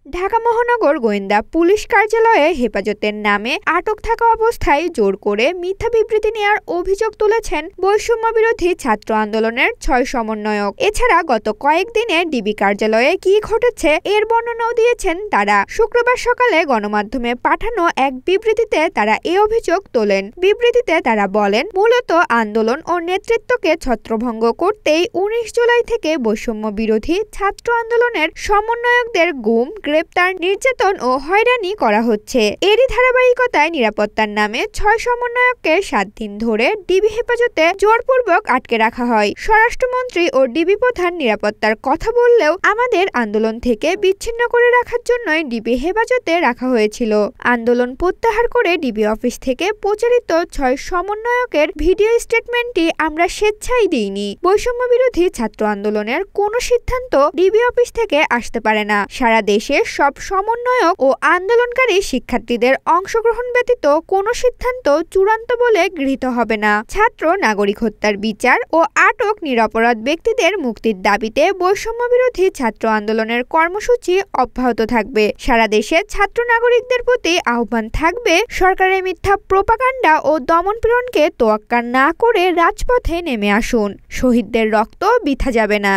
ঢাকা মহানগর গোয়েন্দা পুলিশ কার্যালয়ে হেফাজতের নামে আটক থাকা অবস্থায় জোর করে মিথ্যা বিবৃতি নেওয়ার অভিযোগ তুলেছেন বৈষম্য বিরোধী ছাত্র আন্দোলনের ৬ সমন্বয়ক। এছাড়া গত কয়েকদিনে ডিবি কার্যালয়ে কি ঘটেছে এর বর্ণনাও দিয়েছেন তারা। শুক্রবার সকালে গণমাধ্যমে পাঠানো এক বিবৃতিতে তারা এ অভিযোগ তোলেন। বিবৃতিতে তারা বলেন, মূলত আন্দোলন ও নেতৃত্বকে ছত্রভঙ্গ করতেই ১৯ জুলাই থেকে বৈষম্য বিরোধী ছাত্র আন্দোলনের সমন্বয়কদের গুম, গ্রেপ্তার, নির্যাতন ও হয়রানি করা হচ্ছে। এরই ধারাবাহিকতায় নিরাপত্তার নামে ৬ সমন্বয়ককে ৭ দিন ধরে ডিবি হেফাজতে জোরপূর্বক আটকে রাখা হয়। স্বরাষ্ট্রমন্ত্রী ও ডিবি প্রধান নিরাপত্তার কথা বললেও আমাদের আন্দোলন থেকে বিচ্ছিন্ন করে রাখার জন্যই ডিবি হেফাজতে রাখা হয়েছিল। আন্দোলন প্রত্যাহার করে ডিবি অফিস থেকে প্রচারিত ৬ সমন্বয়কের ভিডিও স্টেটমেন্টটি আমরা স্বেচ্ছায় দিইনি। বৈষম্য বিরোধী ছাত্র আন্দোলনের কোনো সিদ্ধান্ত ডিবি অফিস থেকে আসতে পারে না। সারা দেশে সব সমন্বয়ক ও আন্দোলনকারী শিক্ষার্থীদের অংশগ্রহণ ব্যতীত কোনো সিদ্ধান্ত চূড়ান্ত বলে গৃহীত হবে না। ছাত্র নাগরিক হত্যার বিচার ও আটক নিরপরাধ ব্যক্তিদের মুক্তির দাবিতে বৈষম্য বিরোধী ছাত্র আন্দোলনের কর্মসূচি অব্যাহত থাকবে। সারা দেশে ছাত্র নাগরিকদের প্রতি আহ্বান থাকবে, সরকারের মিথ্যা প্রোপাগান্ডা ও দমনপীড়নকে তোয়াক্কা না করে রাজপথে নেমে আসুন। শহীদদের রক্ত বৃথা যাবে না।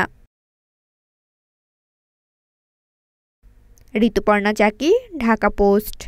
ঋতুপর্ণা চাকি, ঢাকা পোস্ট।